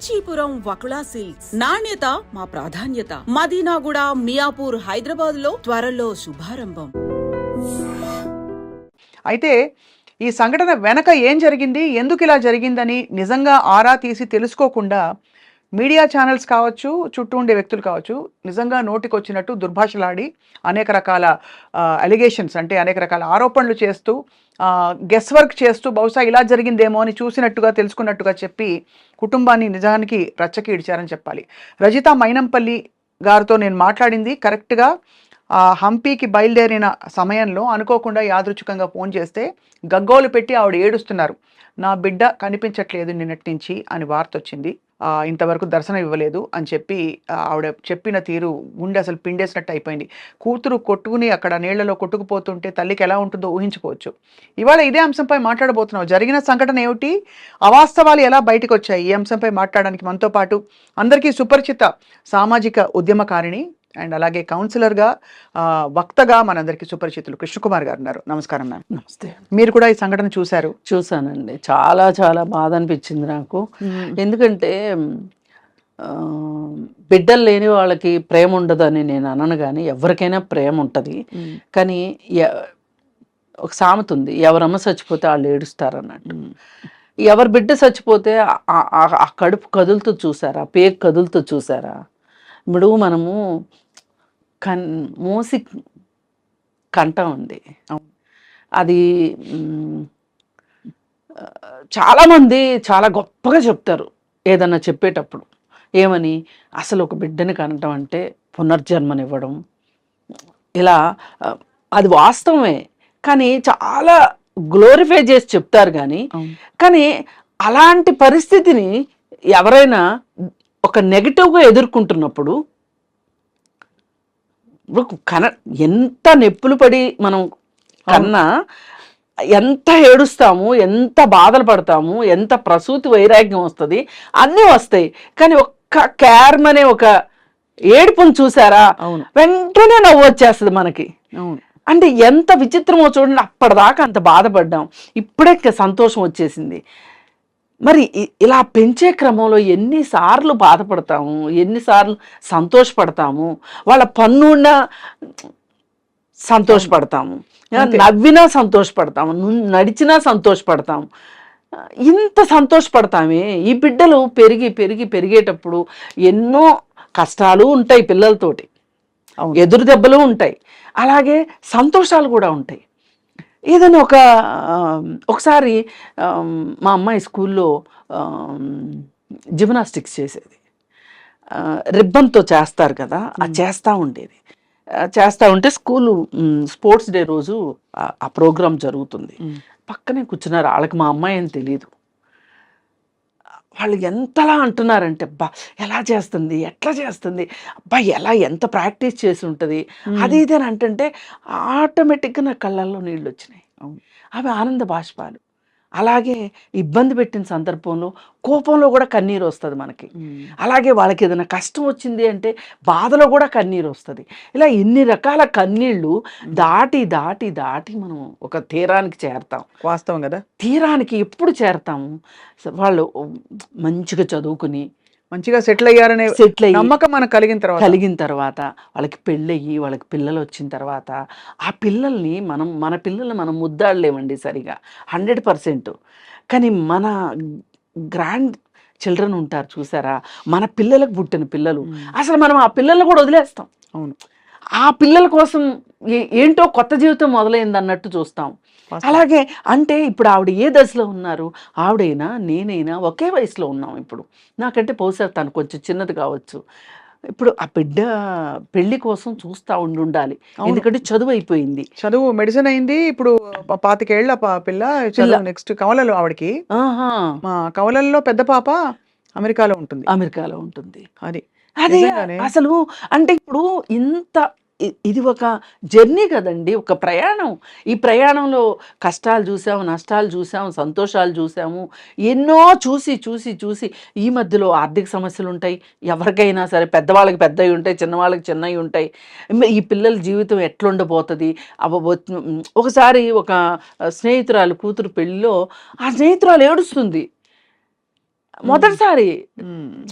Kanchipuram Vakula silks నాణ్యత మా ప్రాధాన్యత. మదీనాగూడ, మియాపూర్, హైదరాబాద్ లో త్వరలో శుభారంభం. అయితే ఈ సంఘటన వెనక ఏం జరిగింది, ఎందుకు ఇలా జరిగిందని నిజంగా ఆరా తీసి తెలుసుకోకుండా మీడియా ఛానల్స్ కావచ్చు, చుట్టూ ఉండే వ్యక్తులు కావచ్చు, నిజంగా నోటికొచ్చినట్టు దుర్భాషలాడి అనేక రకాల అలిగేషన్స్ అంటే అనేక రకాల ఆరోపణలు చేస్తూ గెస్ వర్క్ చేస్తూ బహుశా ఇలా జరిగిందేమో అని చూసినట్టుగా తెలుసుకున్నట్టుగా చెప్పి కుటుంబాన్ని నిజానికి రచ్చకి ఇడిచారని చెప్పాలి. రజిత మైనంపల్లి గారితో నేను మాట్లాడింది కరెక్ట్గా హంపీకి బయలుదేరిన సమయంలో అనుకోకుండా యాదృచ్ఛికంగా ఫోన్ చేస్తే గగ్గోలు పెట్టి ఆవిడ ఏడుస్తున్నారు. నా బిడ్డ కనిపించట్లేదు నిన్నటి నుంచి అని వార్త వచ్చింది, ఇంతవరకు దర్శనం ఇవ్వలేదు అని చెప్పి ఆవిడ చెప్పిన తీరు గుండె అసలు పిండేసినట్టు అయిపోయింది. కూతురు కొట్టుకుని అక్కడ నీళ్లలో కొట్టుకుపోతుంటే తల్లికి ఎలా ఉంటుందో ఊహించుకోవచ్చు. ఇవాళ ఇదే అంశంపై మాట్లాడబోతున్నాం. జరిగిన సంఘటన ఏమిటి, అవాస్తవాలు ఎలా బయటకు వచ్చాయి, ఈ అంశంపై మాట్లాడడానికి మనతో పాటు అందరికీ సుపరిచిత సామాజిక ఉద్యమకారిణి అండ్ అలాగే కౌన్సిలర్గా వక్తగా మనందరికీ సుపరిచితులు కృష్ణకుమార్ గారు ఉన్నారు. నమస్కారం మ్యామ్. నమస్తే. మీరు కూడా ఈ సంఘటన చూశారు? చూసానండి. చాలా చాలా బాధ అనిపించింది నాకు. ఎందుకంటే బిడ్డలు లేని వాళ్ళకి ప్రేమ ఉండదని నేను అనను, కానీ ఎవరికైనా ప్రేమ ఉంటుంది. కానీ ఒక సామెత ఉంది, ఎవరమ్మ చచ్చిపోతే వాళ్ళు ఏడుస్తారు అన్నట్టు. ఎవరి బిడ్డ చచ్చిపోతే ఆ కడుపు కదులుతూ చూసారా, పేగు కదులుతూ చూసారా. ఇప్పుడు మనము మూసి కంట ఉంది, అది చాలామంది చాలా గొప్పగా చెప్తారు ఏదన్నా చెప్పేటప్పుడు. ఏమని, అసలు ఒక బిడ్డని కనటం అంటే పునర్జన్మనివ్వడం, ఇలా అది వాస్తవమే. కానీ చాలా గ్లోరిఫై చేసి చెప్తారు. కానీ అలాంటి పరిస్థితిని ఎవరైనా ఒక నెగిటివ్గా ఎదుర్కొంటున్నప్పుడు ఎంత నొప్పులు పడి మనం కన్నా ఎంత ఏడుస్తాము, ఎంత బాధలు పడతాము, ఎంత ప్రసూతి వైరాగ్యం వస్తుంది, అన్నీ వస్తాయి. కానీ ఒక్క క్యార్మ్ అనే ఒక ఏడుపును చూసారా, వెంటనే నవ్వు వచ్చేస్తుంది మనకి. అంటే ఎంత విచిత్రమో చూడండి. అప్పటిదాకా అంత బాధపడ్డాం, ఇప్పుడే సంతోషం వచ్చేసింది. మరి ఇలా పెంచే క్రమంలో ఎన్నిసార్లు బాధపడతాము, ఎన్నిసార్లు సంతోషపడతాము. వాళ్ళ పన్నున్నా సంతోషపడతాము, నవ్వినా సంతోషపడతాము, నడిచినా సంతోషపడతాము. ఇంత సంతోషపడతామే. ఈ బిడ్డలు పెరిగేటప్పుడు ఎన్నో కష్టాలు ఉంటాయి, పిల్లలతోటి ఎదురు దెబ్బలు ఉంటాయి, అలాగే సంతోషాలు కూడా ఉంటాయి. ఏదైనా ఒకసారి మా అమ్మాయి స్కూల్లో జిమ్నాస్టిక్స్ చేసేది, రిబ్బన్తో చేస్తారు కదా, అది చేస్తూ ఉండేది. చేస్తూ ఉంటే స్కూలు స్పోర్ట్స్ డే రోజు ఆ ప్రోగ్రాం జరుగుతుంది. పక్కనే కూర్చున్నారు. వాళ్ళకి మా అమ్మాయి అని తెలియదు. వాళ్ళు ఎంతలా అంటున్నారంటే, అబ్బా ఎలా చేస్తుంది, ఎట్లా చేస్తుంది, అబ్బా ఎంత ప్రాక్టీస్ చేసి ఉంటుంది, అది ఇది అని అంటుంటే ఆటోమేటిక్గా నా కళ్ళల్లో నీళ్ళు వచ్చినాయి. అవి ఆనంద బాష్పాలు. అలాగే ఇబ్బంది పెట్టిన సందర్భంలో కోపంలో కూడా కన్నీరు వస్తుంది మనకి. అలాగే వాళ్ళకి ఏదైనా కష్టం వచ్చింది అంటే బాధలో కూడా కన్నీరు వస్తుంది. ఇలా ఎన్ని రకాల కన్నీళ్ళు దాటి దాటి దాటి మనం ఒక తీరానికి చేరతాం. వాస్తవం కదా, తీరానికి ఎప్పుడు చేరతాము, వాళ్ళు మంచిగా చదువుకుని మంచిగా సెటిల్ అయ్యారనే నమ్మకం మనకు కలిగిన తర్వాత వాళ్ళకి పెళ్ళయ్యి వాళ్ళకి పిల్లలు వచ్చిన తర్వాత ఆ పిల్లల్ని మన పిల్లల్ని మనం ముద్దాడలేమండి సరిగా 100%. కానీ మన గ్రాండ్ చిల్డ్రన్ ఉంటారు చూసారా, మన పిల్లలకు పుట్టిన పిల్లలు, అసలు మనం ఆ పిల్లల్ని కూడా వదిలేస్తాం. అవును, ఆ పిల్లల కోసం ఏంటో కొత్త జీవితం మొదలైంది అన్నట్టు చూస్తాం. అలాగే అంటే ఇప్పుడు ఆవిడ ఏ దశలో ఉన్నారు, ఆవిడైనా నేనైనా ఒకే వయసులో ఉన్నాం. ఇప్పుడు నాకంటే బహుశా తను కొంచెం చిన్నది కావచ్చు. ఇప్పుడు ఆ బిడ్డ పెళ్లి కోసం చూస్తూ ఉండాలి, ఎందుకంటే చదువు అయిపోయింది, చదువు మెడిసిన్ అయింది. ఇప్పుడు 25 ఏళ్ల పిల్ల చదువు నెక్స్ట్ కవలలు. ఆవిడకి మా కవలల్లో పెద్ద పాప అమెరికాలో ఉంటుంది. అది అసలు అంటే ఇప్పుడు ఇది ఒక జర్నీ కదండి, ఒక ప్రయాణం. ఈ ప్రయాణంలో కష్టాలు చూసాము, నష్టాలు చూసాము, సంతోషాలు చూసాము, ఎన్నో చూసి చూసి చూసి ఈ మధ్యలో ఆర్థిక సమస్యలు ఉంటాయి. ఎవరికైనా సరే, పెద్దవాళ్ళకి పెద్దవి ఉంటాయి, చిన్నవాళ్ళకి చిన్నవి ఉంటాయి. ఈ పిల్లల జీవితం ఎట్లుండబోతుంది. ఒకసారి ఒక స్నేహితురాలు కూతురు పెళ్ళిలో ఆ స్నేహితురాలు ఏడుస్తుంది. మొదటిసారి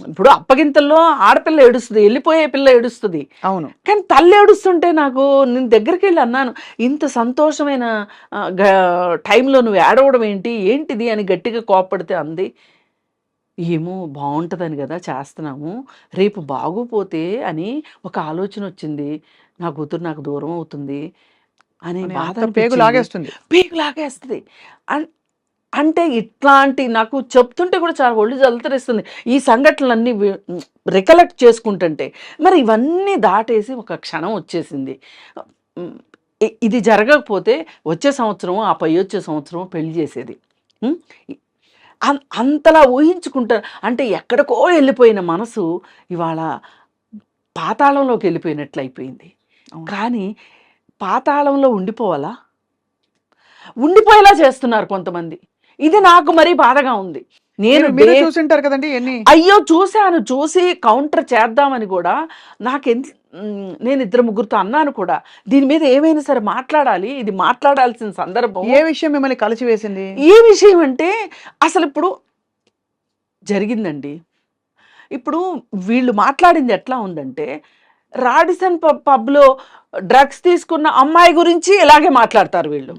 ఇప్పుడు అప్పగింతల్లో ఆడపిల్ల ఏడుస్తుంది, వెళ్ళిపోయే పిల్ల ఏడుస్తుంది. అవును. కానీ తల్లి ఏడుస్తుంటే నాకు నేను దగ్గరికి వెళ్ళి అన్నాను, ఇంత సంతోషమైన టైంలో నువ్వు ఏడవడం ఏంటిది అని గట్టిగా కోప్పడితే అంది, ఏమో బాగుంటుందని కదా చేస్తున్నాము, రేపు బాగోపోతే అని ఒక ఆలోచన వచ్చింది, నా కూతురు నాకు దూరం అవుతుంది అని బాధ పేగు లాగేస్తుంది. పేగు లాగేస్తుంది. అంటే ఇట్లాంటి నాకు చెప్తుంటే కూడా చాలా ఒళ్ళు జలతరిస్తుంది ఈ సంఘటనలన్నీ రికలెక్ట్ చేసుకుంటుంటే. మరి ఇవన్నీ దాటేసి ఒక క్షణం వచ్చేసింది, ఇది జరగకపోతే వచ్చే సంవత్సరం ఆ పై వచ్చే సంవత్సరం పెళ్లి చేసేది. అంతలా ఊహించుకుంటారు. అంటే ఎక్కడికో వెళ్ళిపోయిన మనసు ఇవాళ పాతాళంలోకి వెళ్ళిపోయినట్లు అయిపోయింది. కానీ పాతాళంలో ఉండిపోవాలా, ఉండిపోయేలా చేస్తున్నారు కొంతమంది. ఇది నాకు మరీ బాధగా ఉంది. నేను చూసింటారు కదండి ఎన్ని. అయ్యో చూశాను, చూసి కౌంటర్ చేద్దామని కూడా నేను 2-3 అన్నాను కూడా, దీని మీద ఏమైనా సరే మాట్లాడాలి, ఇది మాట్లాడాల్సిన సందర్భం. ఏ విషయం మిమ్మల్ని కలిసివేసింది? ఏ విషయం అంటే అసలు ఇప్పుడు జరిగిందండి, ఇప్పుడు వీళ్ళు మాట్లాడింది ఎట్లా ఉందంటే, రాడిసన్ పబ్లో డ్రగ్స్ తీసుకున్న అమ్మాయి గురించి ఇలాగే మాట్లాడతారు వీళ్ళు.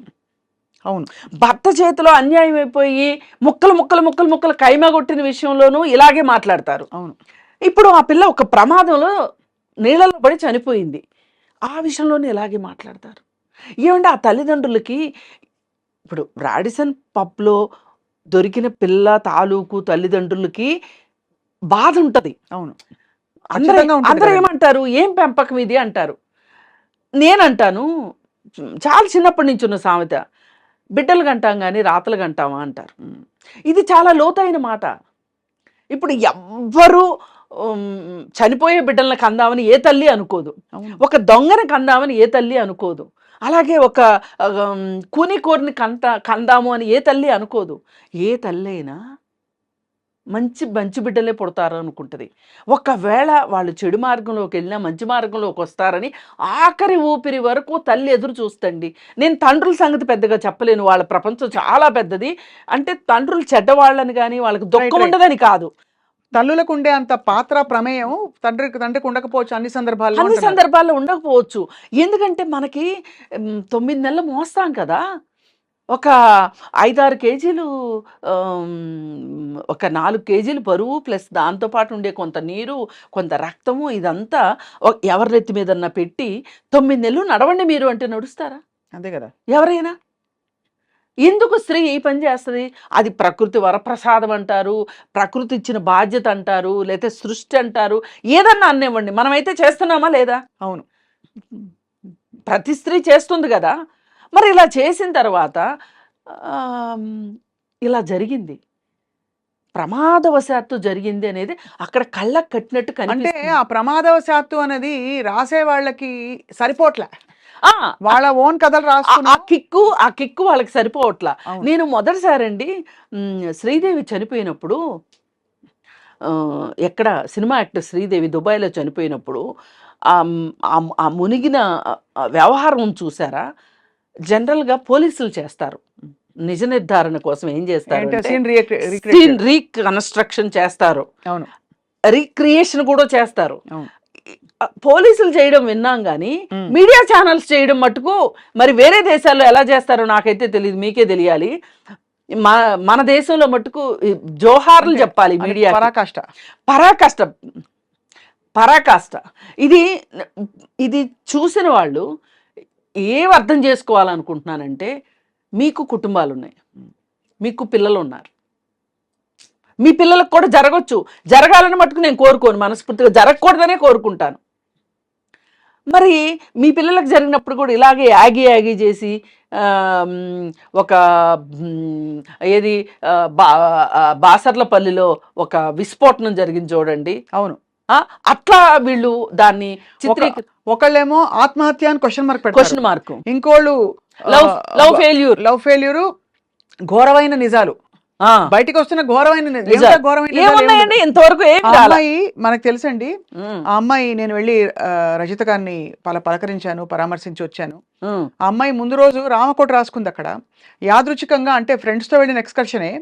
అవును. భర్త చేతిలో అన్యాయం అయిపోయి ముక్కలు కైమా కొట్టిన విషయంలోనూ ఇలాగే మాట్లాడతారు. అవును. ఇప్పుడు ఆ పిల్ల ఒక ప్రమాదంలో నీళ్ళలో పడి చనిపోయింది, ఆ విషయంలోనే ఇలాగే మాట్లాడతారు. ఏమంటే ఆ తల్లిదండ్రులకి ఇప్పుడు రాడిసన్ పబ్లో దొరికిన పిల్ల తాలూకు తల్లిదండ్రులకి బాధ ఉంటుంది. అవును. అందరూ ఏమంటారు, ఏం పెంపకం ఇది అంటారు. నేనంటాను, చాలా చిన్నప్పటి నుంచి ఉన్న సామెత, బిడ్డలు కంటాం కానీ రాతలు కంటామా అంటారు. ఇది చాలా లోతైన మాట. ఇప్పుడు ఎవ్వరూ చనిపోయే బిడ్డలను కందామని ఏ తల్లి అనుకోదు, ఒక దొంగని కందామని ఏ తల్లి అనుకోదు, అలాగే ఒక కూనికోరిని కందాము అని ఏ తల్లి అనుకోదు. ఏ తల్లి అయినా మంచి బిడ్డలే పుడతారు అనుకుంటుంది. ఒకవేళ వాళ్ళు చెడు మార్గంలోకి వెళ్ళినా మంచి మార్గంలోకి వస్తారని ఆఖరి ఊపిరి వరకు తల్లి ఎదురు చూస్తండి. నేను తండ్రుల సంగతి పెద్దగా చెప్పలేను, వాళ్ళ ప్రపంచం చాలా పెద్దది. అంటే తండ్రులు చెడ్డవాళ్ళని కానీ వాళ్ళకి దుఃఖం ఉండదని కాదు, తల్లులకు ఉండే అంత పాత్ర ప్రమేయం తండ్రికి ఉండకపోవచ్చు అన్ని సందర్భాల్లో ఉండకపోవచ్చు. ఎందుకంటే మనకి 9 నెలలు మోస్తాం కదా, ఒక 5-6 కేజీలు, ఒక 4 కేజీలు బరువు ప్లస్ దాంతోపాటు ఉండే కొంత నీరు, కొంత రక్తము, ఇదంతా ఎవరి నెత్తి మీదన్నా పెట్టి 9 నెలలు నడవండి మీరు అంటే నడుస్తారా? అంతే కదా. ఎవరైనా ఎందుకు స్త్రీ ఈ పని చేస్తుంది? అది ప్రకృతి వరప్రసాదం అంటారు, ప్రకృతి ఇచ్చిన బాధ్యత అంటారు, లేకపోతే సృష్టి అంటారు, ఏదన్నా అన్నివ్వండి, మనమైతే చేస్తున్నామా లేదా? అవును, ప్రతి స్త్రీ చేస్తుంది కదా. మరి ఇలా చేసిన తర్వాత ఇలా జరిగింది, ప్రమాదవశాత్తు జరిగింది అనేది అక్కడ కళ్ళకు కట్టినట్టు కనిపిస్తుంది. అంటే ఆ ప్రమాదవశాత్తు అనేది రాసే వాళ్ళకి సరిపోట్లే, వాళ్ళ ఓన్ కథలు ఆ కిక్కు వాళ్ళకి సరిపోవట్లా. నేను మొదటిసారి అండి శ్రీదేవి చనిపోయినప్పుడు, ఎక్కడ సినిమా యాక్టర్ శ్రీదేవి దుబాయ్లో చనిపోయినప్పుడు ఆ మునిగిన వ్యవహారం చూసారా? జనరల్గా పోలీసులు చేస్తారు నిజ నిర్ధారణ కోసం, ఏం చేస్తారు, సీన్ రీకన్స్ట్రక్షన్ చేస్తారు, రీక్రియేషన్ కూడా చేస్తారు. పోలీసులు చేయడం విన్నాం కానీ మీడియా ఛానల్స్ చేయడం మటుకు మరి వేరే దేశాల్లో ఎలా చేస్తారో నాకైతే తెలియదు, మీకే తెలియాలి. మన దేశంలో మటుకు జోహార్లు చెప్పాలి మీడియా. పరాకాష్ట. ఇది చూసిన వాళ్ళు ఏం అర్థం చేసుకోవాలనుకుంటున్నానంటే, మీకు కుటుంబాలు ఉన్నాయి, మీకు పిల్లలు ఉన్నారు, మీ పిల్లలకు కూడా జరగచ్చు, జరగాలని మటుకు నేను కోరుకోను, మనస్ఫూర్తిగా జరగకూడదనే కోరుకుంటాను. మరి మీ పిల్లలకు జరిగినప్పుడు కూడా ఇలాగే యాగి చేసి ఒక ఏది బాసర్లపల్లిలో ఒక విస్ఫోటనం జరిగింది చూడండి. అవును, అట్లా వీళ్ళు దాన్ని ఒకళ్ళేమో ఆత్మహత్య అని క్వశ్చన్ మార్క్, ఇంకోళ్ళు లవ్ ఫెయిల్యూర్, ఘోరమైన నిజాలు బయటికి వస్తున్న ఘోరమైన ఇంతవరకు అమ్మాయి మనకు తెలుసండి. ఆ అమ్మాయి, నేను వెళ్ళి రజిత గారిని పలకరించాను, పరామర్శించి వచ్చాను. ఆ అమ్మాయి ముందు రోజు రామకోట రాసుకుంది అక్కడ, యాదృచ్ఛికంగా, అంటే ఫ్రెండ్స్తో వెళ్ళిన ఎక్స్కర్షనే.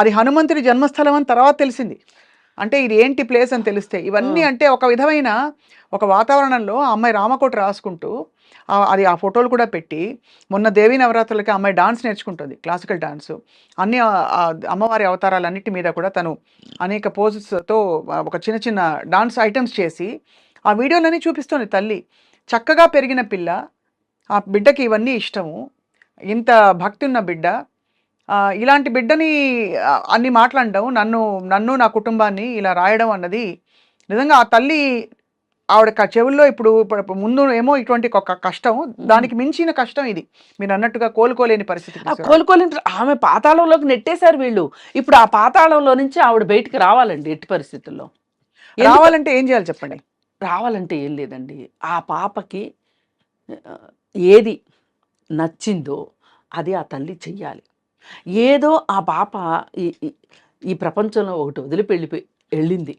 అది హనుమంతుడి జన్మస్థలం అని తర్వాత తెలిసింది. అంటే ఇది ఏంటి ప్లేస్ అని తెలిస్తే ఇవన్నీ అంటే ఒక విధమైన ఒక వాతావరణంలో ఆ అమ్మాయి రామకోట రాసుకుంటూ అది ఆ ఫోటోలు కూడా పెట్టి మొన్న దేవీ నవరాత్రులకి ఆ అమ్మాయి డాన్స్ నేర్చుకుంటుంది, క్లాసికల్ డాన్స్. అన్ని అమ్మవారి అవతారాలన్నిటి మీద కూడా తను అనేక పోజెస్తో ఒక చిన్న చిన్న డాన్స్ ఐటమ్స్ చేసి ఆ వీడియోలన్నీ చూపిస్తుంది తల్లి. చక్కగా పెరిగిన పిల్ల, ఆ బిడ్డకి ఇవన్నీ ఇష్టము, ఇంత భక్తి ఉన్న బిడ్డ, ఇలాంటి బిడ్డని అన్ని మాట్లాడడం, నన్ను నా కుటుంబాన్ని ఇలా రాయడం అన్నది నిజంగా ఆ తల్లి ఆవిడ చెవుల్లో ఇప్పుడు ముందు ఏమో ఇటువంటి ఒక కష్టం, దానికి మించిన కష్టం ఇది. మీరు అన్నట్టుగా కోలుకోలేని పరిస్థితి. కోలుకోలేని ఆమె పాతాళంలోకి నెట్టేశారు వీళ్ళు. ఇప్పుడు ఆ పాతాళంలో నుంచి ఆవిడ బయటికి రావాలండి ఎట్టి పరిస్థితుల్లో. రావాలంటే ఏం చేయాలి చెప్పండి? రావాలంటే ఏం లేదండి, ఆ పాపకి ఏది నచ్చిందో అది ఆ తల్లి చెయ్యాలి. ఏదో ఆ పాప ఈ ప్రపంచంలో ఒకటి వెళ్ళింది,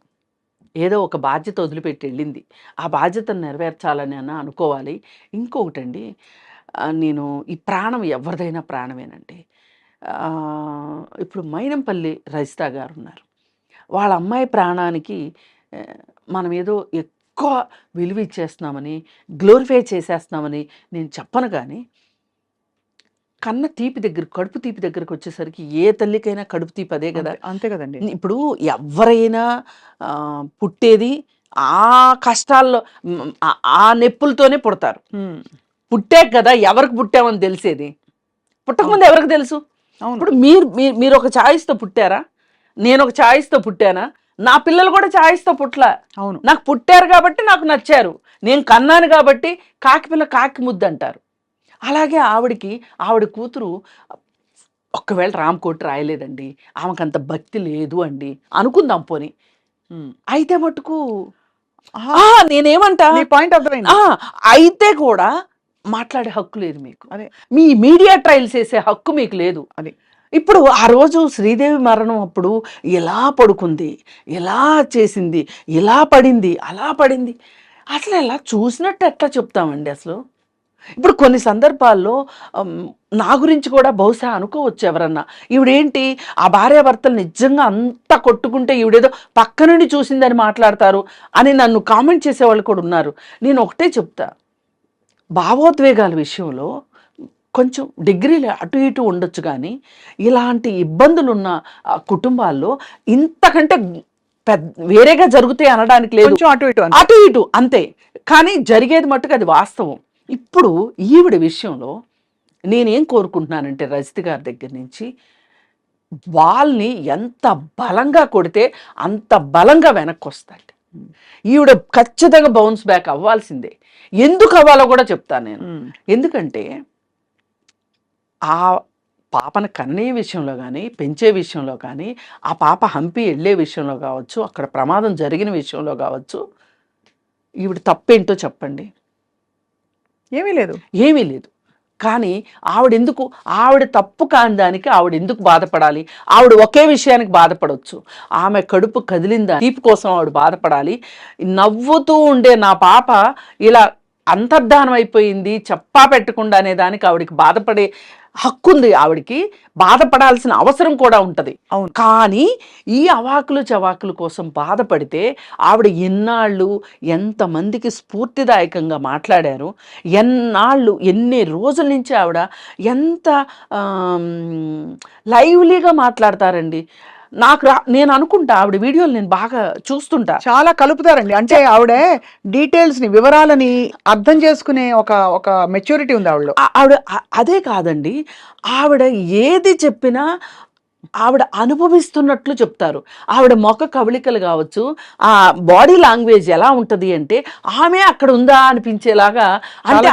ఏదో ఒక బాధ్యత వదిలిపెట్టి వెళ్ళింది, ఆ బాధ్యతను నెరవేర్చాలని అన్న అనుకోవాలి. ఇంకొకటండి, నేను ఈ ప్రాణం ఎవరిదైనా ప్రాణమేనండి. ఇప్పుడు మైనంపల్లి రజిత గారు ఉన్నారు, వాళ్ళ అమ్మాయి ప్రాణానికి మనం ఏదో ఎక్కువ విలువ ఇచ్చేస్తున్నామని, గ్లోరిఫై చేసేస్తున్నామని నేను చెప్పను. కానీ కన్న తీపి దగ్గర, కడుపు తీపి దగ్గరకు వచ్చేసరికి ఏ తల్లికైనా కడుపు తీపి అదే కదా. అంతే కదండి. ఇప్పుడు ఎవరైనా పుట్టేది ఆ కష్టాల్లో, ఆ నొప్పులతోనే పుడతారు. పుట్టాక కదా ఎవరికి పుట్టామని తెలిసేది. పుట్టకముందు ఎవరికి తెలుసు? ఇప్పుడు మీరు ఒక ఛాయిస్తో పుట్టారా, నేను ఒక ఛాయిస్తో పుట్టానా? నా పిల్లలు కూడా ఛాయిస్తో పుట్టలా. అవును, నాకు పుట్టారు కాబట్టి నాకు నచ్చారు, నేను కన్నాను కాబట్టి కాకి పిల్ల కాకి ముద్దు అంటారు. అలాగే ఆవిడ కూతురు ఒక్కవేళ రామకోటి రాయలేదండి, ఆమెకు అంత భక్తి లేదు అండి అనుకుందాం పోని, అయితే మటుకు నేనేమంటా, పాయింట్ అర్థమైంది. అయితే కూడా మాట్లాడే హక్కు లేదు మీకు, అదే మీ మీడియా ట్రయల్స్ వేసే హక్కు మీకు లేదు. అది ఇప్పుడు ఆ రోజు శ్రీదేవి మరణం అప్పుడు ఎలా పడుకుంది, ఎలా చేసింది, ఇలా పడింది, అలా పడింది, అసలు ఎలా చూసినట్టు ఎట్లా చెప్తామండి అసలు? ఇప్పుడు కొన్ని సందర్భాల్లో నా గురించి కూడా బహుశా అనుకోవచ్చు ఎవరన్నా, ఈవిడేంటి ఆ భార్యాభర్తలు నిజంగా అంతా కొట్టుకుంటే ఈవిడేదో పక్క నుండి చూసిందని మాట్లాడతారు అని నన్ను కామెంట్ చేసేవాళ్ళు కూడా ఉన్నారు. నేను ఒకటే చెప్తా, భావోద్వేగాల విషయంలో కొంచెం డిగ్రీలు అటు ఇటు ఉండొచ్చు, కానీ ఇలాంటి ఇబ్బందులున్న కుటుంబాల్లో ఇంతకంటే వేరేగా జరుగుతాయి అనడానికి లేదు. అటు ఇటు అంతే, కానీ జరిగేది మట్టుకు అది వాస్తవం. ఇప్పుడు ఈవిడ విషయంలో నేనేం కోరుకుంటున్నానంటే, రజిత గారి దగ్గర నుంచి వాళ్ళని ఎంత బలంగా కొడితే అంత బలంగా వెనక్కి వస్తాడు. ఈవిడ ఖచ్చితంగా బౌన్స్ బ్యాక్ అవ్వాల్సిందే. ఎందుకు అవ్వాలో కూడా చెప్తాను నేను. ఎందుకంటే ఆ పాపను కన్నే విషయంలో కానీ, పెంచే విషయంలో కానీ, ఆ పాప హంపి వెళ్ళే విషయంలో కావచ్చు, అక్కడ ప్రమాదం జరిగిన విషయంలో కావచ్చు, ఈవిడ తప్పేంటో చెప్పండి? ఏమీ లేదు. కానీ ఆవిడ తప్పు కాని దానికి ఆవిడ ఎందుకు బాధపడాలి? ఆవిడ ఒకే విషయానికి బాధపడవచ్చు, ఆమె కడుపు కదిలిందా తీపి కోసం ఆవిడ బాధపడాలి. నవ్వుతూ ఉండే నా పాప ఇలా అంతర్ధానం అయిపోయింది చెప్పా పెట్టకుండా అనే దానికి ఆవిడకి బాధపడే హక్కు ఉంది, ఆవిడకి బాధపడాల్సిన అవసరం కూడా ఉంటుంది. అవును, కానీ ఈ అవాకులు చవాకుల కోసం బాధపడితే ఆవిడ ఎన్నాళ్ళు ఎంతమందికి స్ఫూర్తిదాయకంగా మాట్లాడారు, ఎన్ని రోజుల నుంచి ఆవిడ ఎంత లైవ్లీగా మాట్లాడతారండి. నేను అనుకుంటా ఆవిడ వీడియోలు నేను బాగా చూస్తుంటా, చాలా కలుపుతారండి. అంటే ఆవిడ డీటెయిల్స్ ని, వివరాలని అర్థం చేసుకునే ఒక మెచ్యూరిటీ ఉంది ఆవిడ. అదే కాదండి, ఆవిడ ఏది చెప్పినా ఆవిడ అనుభవిస్తున్నట్లు చెప్తారు. ఆవిడ ముఖ కవళికలు కావచ్చు, ఆ బాడీ లాంగ్వేజ్ ఎలా ఉంటది అంటే ఆమె అక్కడ ఉందా అనిపించేలాగా, అంటే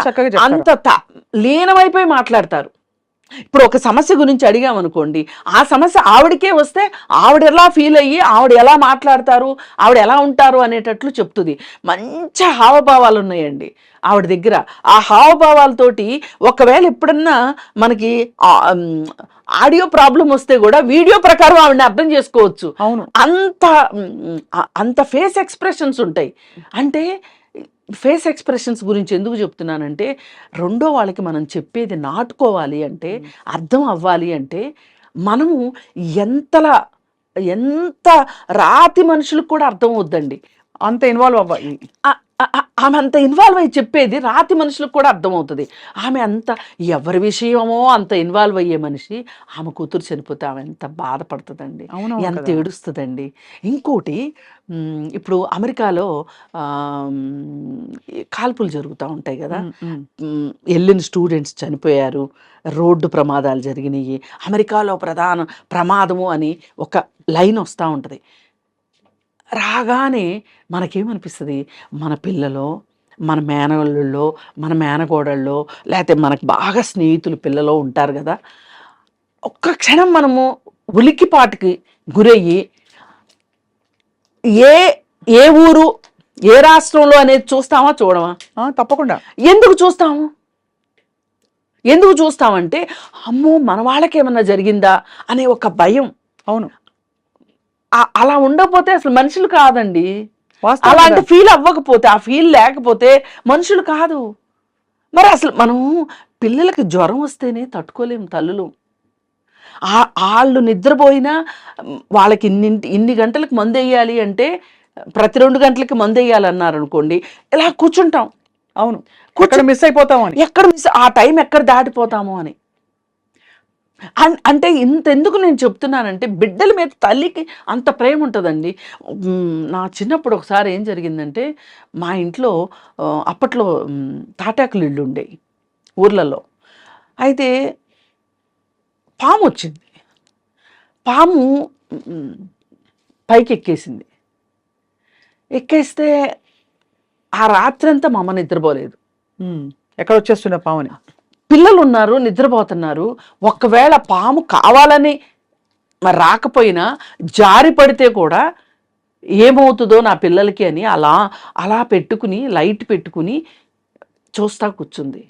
అంత లీనమైపోయి మాట్లాడతారు. ఇప్పుడు ఒక సమస్య గురించి అడిగామనుకోండి, ఆ సమస్య ఆవిడకే వస్తే ఆవిడ ఎలా ఫీల్ అయ్యి, ఆవిడ ఎలా మాట్లాడతారు, ఆవిడ ఎలా ఉంటారు అనేటట్లు చెప్తుంది. మంచి హావభావాలు ఉన్నాయండి ఆవిడ దగ్గర. ఆ హావభావాలతోటి ఒకవేళ ఎప్పుడన్నా మనకి ఆడియో ప్రాబ్లం వస్తే కూడా వీడియో ప్రకారం ఆవిడని అర్థం చేసుకోవచ్చు. అవును, అంత ఫేస్ ఎక్స్ప్రెషన్స్ ఉంటాయి. అంటే ఫేస్ ఎక్స్ప్రెషన్స్ గురించి ఎందుకు చెప్తున్నానంటే, రెండో వాళ్ళకి మనం చెప్పేది నాటుకోవాలి అంటే, అర్థం అవ్వాలి అంటే మనము ఎంతలా ఎంత రాతి మనుషులకు కూడా అర్థం అవుద్దండి. అంత ఇన్వాల్వ్ అవ్వాలి. ఆమె అంత ఇన్వాల్వ్ అయ్యి చెప్పేది రాతి మనుషులకు కూడా అర్థమవుతుంది. ఆమె అంత ఎవరి విషయమో అంత ఇన్వాల్వ్ అయ్యే మనిషి, ఆమె కూతురు చనిపోతే ఆమె ఎంత బాధపడుతుందండి, అవునవును ఎంత కదా. ఏడుస్తుందండి. ఇంకోటి ఇప్పుడు అమెరికాలో కాల్పులు జరుగుతూ ఉంటాయి కదా. వెళ్ళిన స్టూడెంట్స్ చనిపోయారు, రోడ్డు ప్రమాదాలు జరిగినాయి, అమెరికాలో ప్రధాన ప్రమాదము అని ఒక లైన్ వస్తూ ఉంటుంది. రాగానే మనకేమనిపిస్తుంది, మన పిల్లలో, మన మేనల్లుల్లో, మన మేనకోడళ్ళలో, లేకపోతే మనకు బాగా స్నేహితులు పిల్లలో ఉంటారు కదా, ఒక్క క్షణం మనము ఉలిక్కిపాటుకి గురయ్యి ఏ ఏ ఊరు ఏ రాష్ట్రంలో అనేది చూస్తామా చూడమా? తప్పకుండా. ఎందుకు చూస్తాము? ఎందుకు చూస్తామంటే అమ్మో మన వాళ్ళకేమన్నా జరిగిందా అనే ఒక భయం. అవును, అలా ఉండకపోతే అసలు మనుషులు కాదండి. వాస్తవం అలాంటి కదా. ఫీల్ అవ్వకపోతే, ఆ ఫీల్ లేకపోతే మనుషులు కాదు. మరి అసలు మనం పిల్లలకి జ్వరం వస్తేనే తట్టుకోలేము తల్లులు. వాళ్ళు నిద్రపోయినా వాళ్ళకి ఇన్ని గంటలకు మందు వేయాలి అంటే ప్రతి 2 గంటలకి మందు వేయాలన్నారు అనుకోండి, ఇలా కూర్చుంటాం. అవును, ఎక్కడ మిస్ అయిపోతాము అని. ఎక్కడ మిస్, ఆ టైం ఎక్కడ దాటిపోతాము అని. అంటే ఇంతెందుకు నేను చెప్తున్నానంటే బిడ్డల మీద తల్లికి అంత ప్రేమ ఉంటుందండి. నా చిన్నప్పుడు ఒకసారి ఏం జరిగిందంటే, మా ఇంట్లో అప్పట్లో తాటాకులు ఇళ్ళు ఉండేవి ఊర్లలో. అయితే పాము వచ్చింది. పాము పైకి ఎక్కేసింది. ఎక్కేస్తే ఆ రాత్రంతా మా అమ్మ నిద్రపోలేదు. ఎక్కడ వచ్చేస్తున్నా పాముని. పిల్లలు ఉన్నారు, నిద్రపోతున్నారు. ఒకవేళ పాము కావాలని మరి రాకపోయినా జారి పడితే కూడా ఏమవుతుందో నా పిల్లలకి అని అలా అలా పెట్టుకుని లైట్ పెట్టుకుని చూస్తా కూర్చుంది.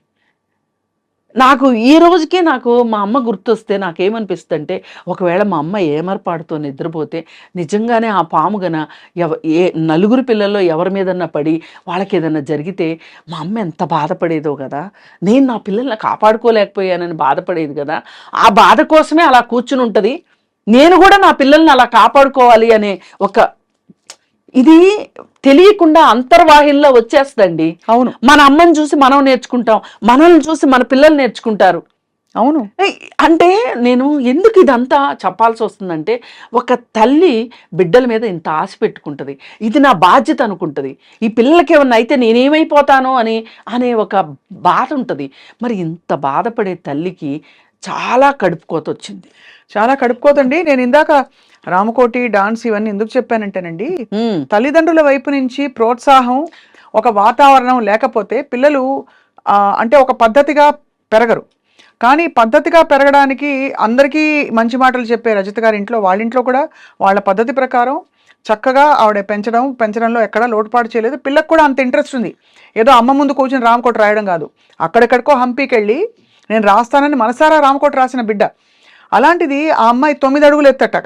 నాకు ఈ రోజుకే నాకు మా అమ్మ గుర్తొస్తే నాకేమనిపిస్తుంది అంటే, ఒకవేళ మా అమ్మ ఏమరపాటుతో నిద్రపోతే నిజంగానే ఆ పాము గన ఏ నలుగురు పిల్లల్లో ఎవరి మీదన్నా పడి వాళ్ళకి ఏదన్నా జరిగితే మా అమ్మ ఎంత బాధపడేదో కదా. నేను నా పిల్లల్ని కాపాడుకోలేకపోయానని బాధపడేది కదా. ఆ బాధ కోసమే అలా కూర్చుని ఉంటుంది. నేను కూడా నా పిల్లల్ని అలా కాపాడుకోవాలి అనే ఒక ఇది తెలియకుండా అంతర్వాహిల్లో వచ్చేస్తుందండి. అవును, మన అమ్మని చూసి మనం నేర్చుకుంటాం, మనల్ని చూసి మన పిల్లలు నేర్చుకుంటారు. అవును. అంటే నేను ఎందుకు ఇదంతా చెప్పాల్సి వస్తుందంటే, ఒక తల్లి బిడ్డల మీద ఇంత ఆశ పెట్టుకుంటుంది, ఇది నా బాధ్యత అనుకుంటుంది. ఈ పిల్లలకి ఏమన్నా అయితే నేనేమైపోతానో అనే ఒక బాధ ఉంటుంది. మరి ఇంత బాధపడే తల్లికి చాలా కడుపుకోత వచ్చింది. చాలా కడుపుకోతండి. నేను ఇందాక రామకోటి డాన్స్ ఇవన్నీ ఎందుకు చెప్పానంటేనండి, తల్లిదండ్రుల వైపు నుంచి ప్రోత్సాహం, ఒక వాతావరణం లేకపోతే పిల్లలు అంటే ఒక పద్ధతిగా పెరగరు. కానీ పద్ధతిగా పెరగడానికి అందరికీ మంచి మాటలు చెప్పే రజిత గారి ఇంట్లో, వాళ్ళ ఇంట్లో కూడా వాళ్ళ పద్ధతి ప్రకారం చక్కగా ఆవిడ పెంచడంలో ఎక్కడా లోటుపాటు చేయలేదు. పిల్లకు కూడా అంత ఇంట్రెస్ట్ ఉంది. ఏదో అమ్మ ముందు కూర్చొని రామకోటి రాయడం కాదు, అక్కడెక్కడికో హంపీకి వెళ్ళి నేను రాస్తానని మనసారా రామకోటి రాసిన బిడ్డ. అలాంటిది ఆ అమ్మాయి 9 అడుగులు ఎత్తట,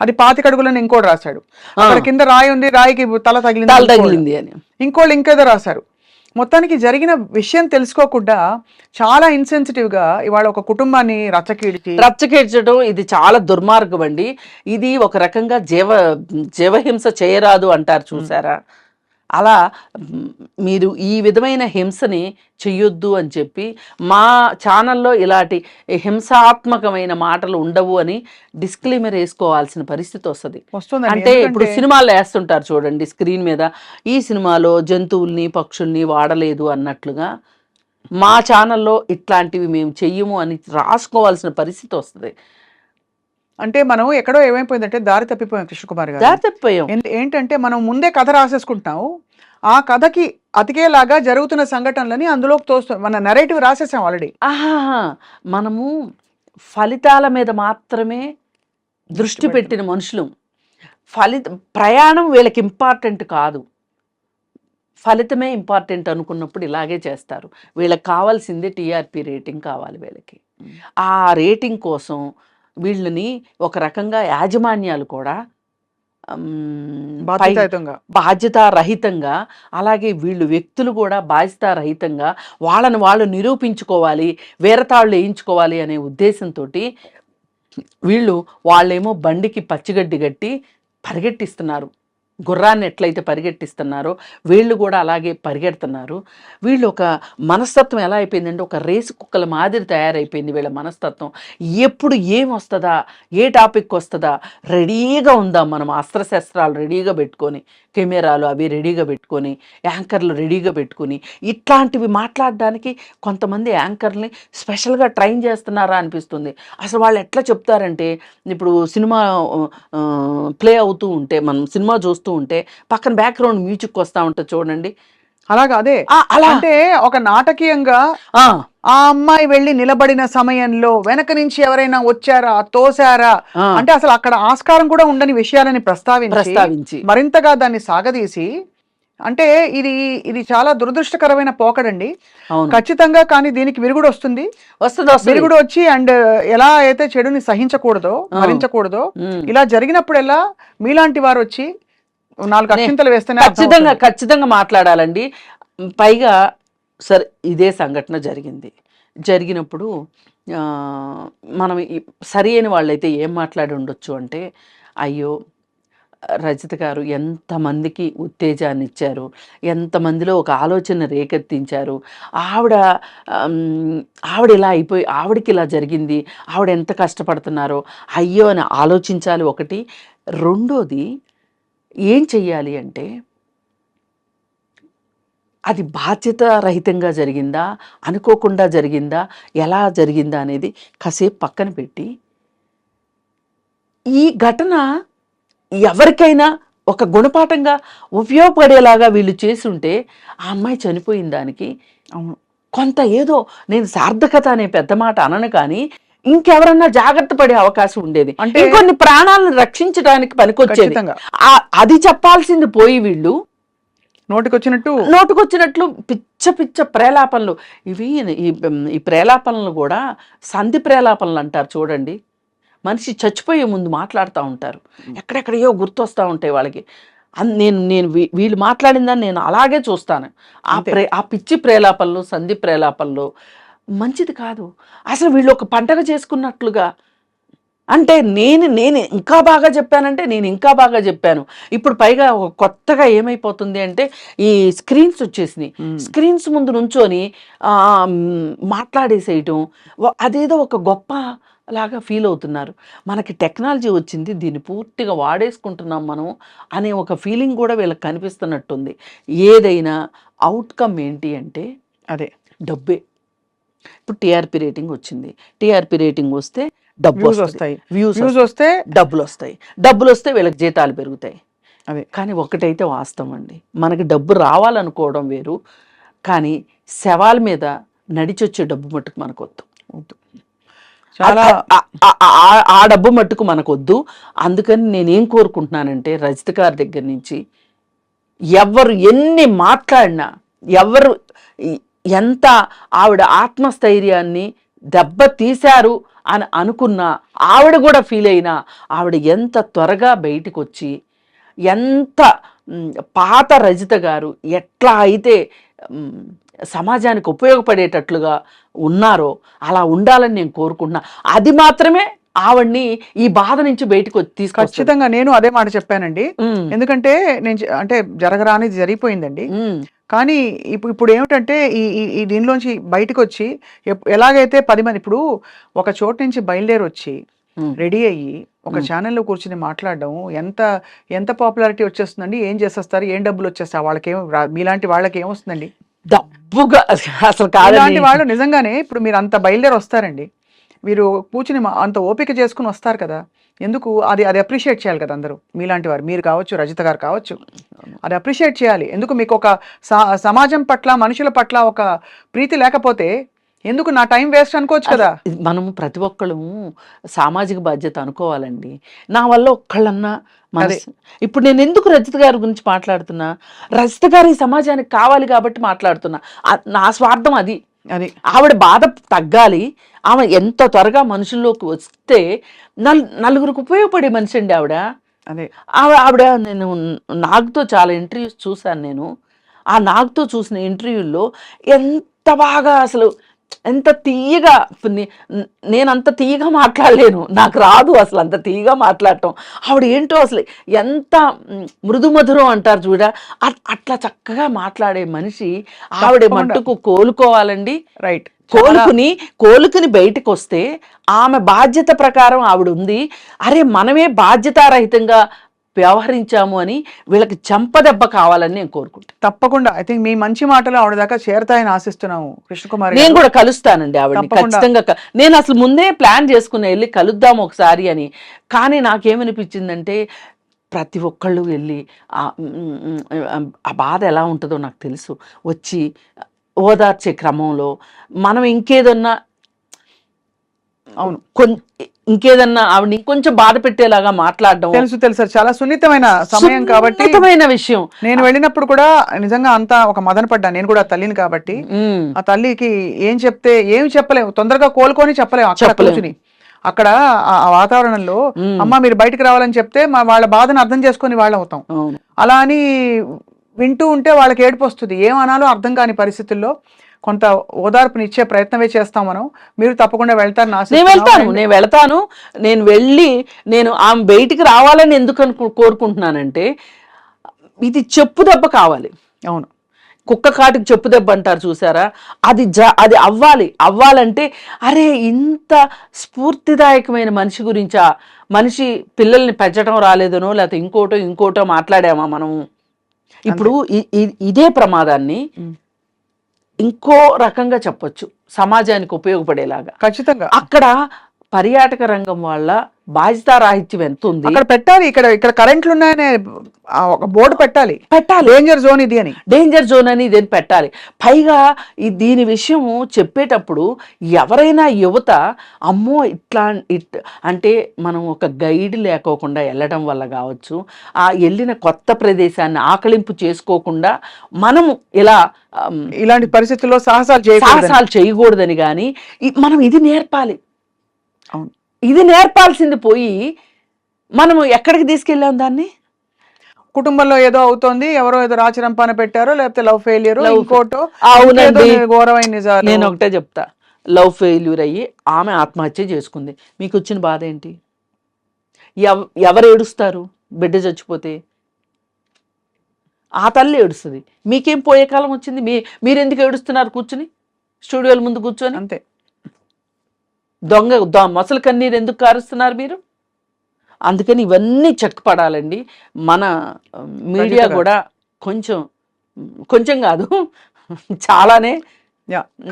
అది 25 అడుగులని ఇంకోటి రాశాడు. అక్కడ కింద రాయి ఉంది, రాయికి తల తగిలింది అని ఇంకోళ్ళు ఇంకేదో రాశారు. మొత్తానికి జరిగిన విషయం తెలుసుకోకుండా చాలా ఇన్సెన్సిటివ్ గా ఇవాళ ఒక కుటుంబాన్ని రచ్చకీడ్చడం ఇది చాలా దుర్మార్గం అండి. ఇది ఒక రకంగా జీవహింస చేయరాదు అంటారు చూసారా. అలా మీరు ఈ విధమైన హింసని చెయ్యొద్దు అని చెప్పి మా ఛానల్లో ఇలాంటి హింసాత్మకమైన మాటలు ఉండవు అని డిస్క్లైమర్ వేసుకోవాల్సిన పరిస్థితి వస్తుంది. అంటే ఇప్పుడు సినిమాల్లో వేస్తుంటారు చూడండి స్క్రీన్ మీద, ఈ సినిమాలో జంతువుల్ని పక్షుల్ని వాడలేదు అన్నట్లుగా మా ఛానల్లో ఇట్లాంటివి మేము చెయ్యము అని రాసుకోవాల్సిన పరిస్థితి వస్తుంది. అంటే మనం ఎక్కడో ఏమైపోయిందంటే దారి తప్పిపోయాం కృష్ణకుమార్ గారు. దారి తప్పిపోయాం ఏంటంటే మనం ముందే కథ రాసేసుకుంటాము, ఆ కథకి అతికేలాగా జరుగుతున్న సంఘటనలని అందులోకి తోస్తాం, మన నెరేటివ్ రాసేసాం ఆల్రెడీ. మనము ఫలితాల మీద మాత్రమే దృష్టి పెట్టిన మనుషులు. ప్రయాణం వీళ్ళకి ఇంపార్టెంట్ కాదు, ఫలితమే ఇంపార్టెంట్ అనుకున్నప్పుడు ఇలాగే చేస్తారు. వీళ్ళకి కావాల్సిందే టీఆర్పీ రేటింగ్ కావాలి వీళ్ళకి. ఆ రేటింగ్ కోసం వీళ్ళని ఒక రకంగా యాజమాన్యాలు కూడా బాధ్యతారహితంగా, అలాగే వీళ్ళు వ్యక్తులు కూడా బాధ్యతారహితంగా వాళ్ళని వాళ్ళు నిరూపించుకోవాలి, వేరతాళ్ళు వేయించుకోవాలి అనే ఉద్దేశంతో వాళ్ళేమో బండికి పచ్చిగడ్డి కట్టి పరిగెట్టిస్తున్నారు. గుర్రాన్ని ఎట్లయితే పరిగెట్టిస్తున్నారో వీళ్ళు కూడా అలాగే పరిగెడుతున్నారు. వీళ్ళు ఒక మనస్తత్వం ఎలా అయిపోయిందంటే ఒక రేసు కుక్కల మాదిరి తయారైపోయింది వీళ్ళ మనస్తత్వం. ఎప్పుడు ఏం వస్తుందా, ఏ టాపిక్ వస్తుందా, రెడీగా ఉందాం మనం, అస్త్రశస్త్రాలు రెడీగా పెట్టుకొని, కెమెరాలు అవి రెడీగా పెట్టుకొని, యాంకర్లు రెడీగా పెట్టుకొని, ఇట్లాంటివి మాట్లాడడానికి కొంతమంది యాంకర్ని స్పెషల్గా ట్రైన్ చేస్తున్నారా అనిపిస్తుంది. అసలు వాళ్ళు ఎట్లా చెప్తారంటే, ఇప్పుడు సినిమా ప్లే అవుతూ ఉంటే, మనం సినిమా చూస్తూ ఉంటే పక్కన బ్యాక్గ్రౌండ్ మ్యూజిక్ వస్తూ ఉంటుంది చూడండి. అలాగా అదే అలా అంటే ఒక నాటకీయంగా ఆ అమ్మాయి వెళ్ళి నిలబడిన సమయంలో వెనక నుంచి ఎవరైనా వచ్చారా, తోసారా, అంటే అసలు అక్కడ ఆస్కారం కూడా ఉండని విషయాలని ప్రస్తావించి మరింతగా దాన్ని సాగదీసి, అంటే ఇది చాలా దురదృష్టకరమైన పోకడండి ఖచ్చితంగా. కానీ దీనికి విరుగుడు వస్తుంది, విరుగుడు వచ్చి అండ్ ఎలా అయితే చెడుని సహించకూడదో, భరించకూడదో, ఇలా జరిగినప్పుడల్లా మీలాంటి వారు వచ్చి 4 అక్షింతలు వేస్తేనే ఖచ్చితంగా మాట్లాడాలండి. పైగా సరే ఇదే సంఘటన జరిగినప్పుడు మనం సరి అయిన వాళ్ళైతే ఏం మాట్లాడి ఉండొచ్చు అంటే, అయ్యో రజిత గారు ఎంతమందికి ఉత్తేజాన్ని ఇచ్చారు, ఎంతమందిలో ఒక ఆలోచన రేకెత్తించారు, ఆవిడ ఇలా అయిపోయి ఆవిడకి ఇలా జరిగింది, ఆవిడ ఎంత కష్టపడుతున్నారో అయ్యో అని ఆలోచించాలి ఒకటి. రెండోది ఏం చెయ్యాలి అంటే, అది బాధ్యత రహితంగా జరిగిందా, అనుకోకుండా జరిగిందా, ఎలా జరిగిందా అనేది కాసేపు పక్కన పెట్టి, ఈ ఘటన ఎవరికైనా ఒక గుణపాఠంగా ఉపయోగపడేలాగా వీళ్ళు చేసుంటే ఆ అమ్మాయి చనిపోయిన దానికి కొంత ఏదో, నేను సార్థకత అనే పెద్ద మాట అనను కానీ, ఇంకెవరన్నా జాగ్రత్త పడే అవకాశం ఉండేది, అంటే కొన్ని ప్రాణాలను రక్షించడానికి పనికొచ్చేది. అది చెప్పాల్సింది పోయి వీళ్ళు నోటుకొచ్చినట్లు పిచ్చ ప్రేలాపనలు. ఈ ప్రేలాపనలు కూడా సంధి ప్రేలాపనలు అంటారు చూడండి. మనిషి చచ్చిపోయే ముందు మాట్లాడుతూ ఉంటారు, ఎక్కడెక్కడయో గుర్తొస్తూ ఉంటాయి వాళ్ళకి. నేను వీళ్ళు మాట్లాడిందని నేను అలాగే చూస్తాను. ఆ పిచ్చి ప్రేలాపనలు, సంధి ప్రేలాపనలు మంచిది కాదు. అసలు వీళ్ళు ఒక పండగ చేసుకున్నట్లుగా, అంటే నేను ఇంకా బాగా చెప్పానంటే నేను ఇంకా బాగా చెప్పాను. ఇప్పుడు పైగా కొత్తగా ఏమైపోతుంది అంటే, ఈ స్క్రీన్స్ వచ్చేసినాయి, స్క్రీన్స్ ముందు నుంచొని మాట్లాడేసేయటం, అదేదో ఒక గొప్ప లాగా ఫీల్ అవుతున్నారు. మనకి టెక్నాలజీ వచ్చింది, దీన్ని పూర్తిగా వాడేసుకుంటున్నాం మనం అనే ఒక ఫీలింగ్ కూడా వీళ్ళకి కనిపిస్తున్నట్టుంది. ఏదైనా అవుట్కమ్ ఏంటి అంటే అదే డబ్బే. ఇప్పుడు టీఆర్పీ రేటింగ్ వచ్చింది, టీఆర్పీ రేటింగ్ వస్తే డబ్బు వస్తాయి, వ్యూస్ వస్తే డబ్బులు వస్తే వీళ్ళకి జీతాలు పెరుగుతాయి. అదే కానీ ఒకటైతే వాస్తవం అండి, మనకి డబ్బు రావాలనుకోవడం వేరు, కానీ శవాల మీద నడిచొచ్చే డబ్బు మట్టుకు మనకొద్దు. ఆ డబ్బు మట్టుకు మనకొద్దు. అందుకని నేనేం కోరుకుంటున్నానంటే, రజిత గారి దగ్గర నుంచి ఎవరు ఎన్ని మాట్లాడినా, ఎవరు ఎంత ఆవిడ ఆత్మస్థైర్యాన్ని దెబ్బ తీశారు అని అనుకున్నా, ఆవిడ కూడా ఫీల్ అయినా, ఆవిడ ఎంత త్వరగా బయటికి వచ్చి, ఎంత పాత రజిత గారు ఎట్లా అయితే సమాజానికి ఉపయోగపడేటట్లుగా ఉన్నారో అలా ఉండాలని నేను కోరుకుంటున్నా. అది మాత్రమే ఆవిడ్ని ఈ బాధ నుంచి బయటకు తీసుకొచ్చి, ఖచ్చితంగా నేను అదే మాట చెప్పానండి. ఎందుకంటే అంటే జరగరానిది జరిగిపోయిందండి. కానీ ఇప్పుడు ఏమిటంటే ఈ దీనిలోంచి బయటకు వచ్చి, ఎలాగైతే 10 మంది ఇప్పుడు ఒక చోటు నుంచి బయలుదేరి వచ్చి రెడీ అయ్యి ఒక ఛానల్లో కూర్చుని మాట్లాడడం ఎంత పాపులారిటీ వచ్చేస్తుందండి. ఏం చేసేస్తారు, ఏం డబ్బులు వచ్చేస్తాయి వాళ్ళకేం, మీలాంటి వాళ్ళకి ఏమొస్తుందండి డబ్బుగా. అసలు కాదండి వాళ్ళు నిజంగానే ఇప్పుడు మీరు అంత బయలుదేరి వస్తారండి, మీరు కూర్చుని అంత ఓపిక చేసుకుని వస్తారు కదా, ఎందుకు అది అప్రిషియేట్ చేయాలి కదా అందరూ, మీలాంటి వారు, మీరు కావచ్చు, రజిత గారు కావచ్చు, అది అప్రిషియేట్ చేయాలి. ఎందుకు మీకు ఒక సమాజం పట్ల, మనుషుల పట్ల ఒక ప్రీతి లేకపోతే ఎందుకు నా టైం వేస్ట్ అనుకోవచ్చు కదా. మనము ప్రతి ఒక్కళ్ళు సామాజిక బాధ్యత అనుకోవాలండి. నా వల్ల ఒక్కళ్ళన్నా ఇప్పుడు నేను ఎందుకు రజిత గారి గురించి మాట్లాడుతున్నా, రజిత గారు ఈ సమాజానికి కావాలి కాబట్టి మాట్లాడుతున్నా. నా స్వార్థం అది. ఆవిడ బాధ తగ్గాలి, ఆమె ఎంత త్వరగా మనుషుల్లోకి వస్తే నలుగురికి ఉపయోగపడే మనిషి అండి ఆవిడ. ఆవిడ నేను నాగుతో చాలా ఇంటర్వ్యూస్ చూశాను. నేను ఆ నాగుతో చూసిన ఇంటర్వ్యూల్లో ఎంత బాగా అసలు ఎంత తీయగా నేను అంత తీయగా మాట్లాడలేను, నాకు రాదు అసలు అంత తీయగా మాట్లాడటం. ఆవిడ ఏంటో అసలు ఎంత మృదు మధురం అంటారు చూడ, అట్లా చక్కగా మాట్లాడే మనిషి ఆవిడ మట్టుకు కోలుకోవాలండి. రైట్. కోలుకుని బయటకు వస్తే ఆమె బాధ్యత ప్రకారం ఆవిడ ఉంది. అరే మనమే బాధ్యతారహితంగా వ్యవహరించాము అని వీళ్ళకి చెంపదెబ్బ కావాలని నేను కోరుకుంటాను. తప్పకుండా. ఐ థింక్ మీ మంచి మాటలు ఆవిడ దాకా చేరతాయని ఆశిస్తున్నాము కృష్ణకుమారి. నేను కూడా కలుస్తానండి ఆవిడని ఖచ్చితంగా. నేను అసలు ముందే ప్లాన్ చేసుకుని వెళ్ళి కలుద్దాం ఒకసారి అని. కానీ నాకేమనిపించిందంటే ప్రతి ఒక్కళ్ళు వెళ్ళి ఆ బాధ ఎలా ఉంటుందో నాకు తెలుసు, వచ్చి ఓదార్చే క్రమంలో మనం ఇంకేదన్నా ఇంకేదన్నా ఆవిడని కొంచెం బాధ పెట్టేలాగా మాట్లాడడం. తెలుసు చాలా సున్నితమైన సమయం కాబట్టి, సున్నితమైన విషయం. నేను వెళ్ళినప్పుడు కూడా నిజంగా అంతా ఒక మదన పడ్డా. నేను కూడా తల్లిని కాబట్టి ఆ తల్లికి ఏం చెప్తే ఏమి చెప్పలేము, తొందరగా కోలుకొని చెప్పలేము. అక్కడ కూర్చుని అక్కడ ఆ వాతావరణంలో అమ్మ మీరు బయటకు రావాలని చెప్తే వాళ్ళ బాధను అర్థం చేసుకొని వాళ్ళు అవుతాం. అలా అని వింటూ ఉంటే వాళ్ళకి ఏడుపు వస్తుంది, ఏమనాలో అర్థం కాని పరిస్థితుల్లో కొంత ఓదార్పునిచ్చే ప్రయత్నమే చేస్తాం మనం. మీరు తప్పకుండా వెళ్తారు. నేను వెళ్తాను. నేను వెళ్ళి నేను ఆమె బయటికి రావాలని ఎందుకు కోరుకుంటున్నానంటే, ఇది చెప్పు దెబ్బ కావాలి. అవును, కుక్క కాటికి చెప్పు దెబ్బ అంటారు చూసారా, అది అవ్వాలంటే అరే ఇంత స్ఫూర్తిదాయకమైన మనిషి గురించా, మనిషి పిల్లల్ని పెంచడం రాలేదనో లేకపోతే ఇంకోటో మాట్లాడామా మనము. ఇప్పుడు ఇదే ప్రమాదాన్ని ఇంకో రకంగా చెప్పొచ్చు, సమాజానికి ఉపయోగపడేలాగా. ఖచ్చితంగా అక్కడ పర్యాటక రంగం వాళ్ళ బాధ్యతారాహిత్యం ఎంత ఉంది అక్కడ పెట్టాలి. ఇక్కడ కరెంట్లు ఉన్నాయనే ఒక బోర్డు పెట్టాలి. డేంజర్ జోన్ ఇది అని, డేంజర్ జోన్ అని ఇదేని పెట్టాలి. పైగా దీని విషయము చెప్పేటప్పుడు ఎవరైనా యువత అమ్మో అంటే మనం ఒక గైడ్ లేకోకుండా వెళ్ళడం వల్ల కావచ్చు, ఆ వెళ్ళిన కొత్త ప్రదేశాన్ని ఆకలింపు చేసుకోకుండా మనము ఇలాంటి పరిస్థితుల్లో సాహసాలు చేయకూడదని కానీ మనం ఇది నేర్పాలి. ఇది నేర్పాల్సింది పోయి మనము ఎక్కడికి తీసుకెళ్ళాం దాన్ని. కుటుంబంలో ఏదో అవుతోంది, ఎవరో ఏదో రాచరంపాన పెట్టారో, లేకపోతే లవ్ ఫెయిల్యూర్, ఇంకోటో. అవునండి, ఘోరమైన నిజాలు. నేను ఒకటే చెప్తా, లవ్ ఫెయిల్యూర్ అయ్యి ఆమె ఆత్మహత్య చేసుకుంది. మీకు వచ్చిన బాధ ఏంటి? ఎవరు ఏడుస్తారు బిడ్డ చచ్చిపోతే? ఆ తల్లి ఏడుస్తుంది. మీకేం పోయే కాలం వచ్చింది? మీరు ఎందుకు ఏడుస్తున్నారు కూర్చుని స్టూడియోల ముందు కూర్చొని? అంతే. మొసలు కన్నీరు ఎందుకు కారుస్తున్నారు మీరు? అందుకని ఇవన్నీ చెక్ పడాలండి. మన మీడియా కూడా కొంచెం కాదు చాలానే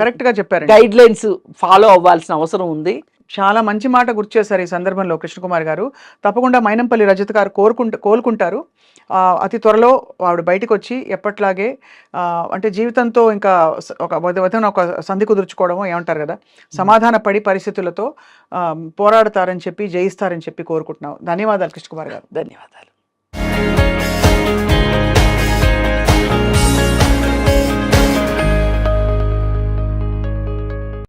కరెక్ట్ గా చెప్పారు. గైడ్ లైన్స్ ఫాలో అవ్వాల్సిన అవసరం ఉంది. చాలా మంచి మాట గుర్తు చేశారు ఈ సందర్భంలో కృష్ణకుమార్ గారు. తప్పకుండా మైనంపల్లి రజత్ గారు కోలుకుంటారు. అతి త్వరలో ఆవిడ బయటకు వచ్చి ఎప్పట్లాగే అంటే జీవితంతో ఇంకా ఒక సంధి కుదుర్చుకోవడమో ఏమంటారు కదా, సమాధాన పడి పరిస్థితులతో పోరాడతారని చెప్పి, జయిస్తారని చెప్పి కోరుకుంటున్నాం. ధన్యవాదాలు కృష్ణకుమార్ గారు. ధన్యవాదాలు.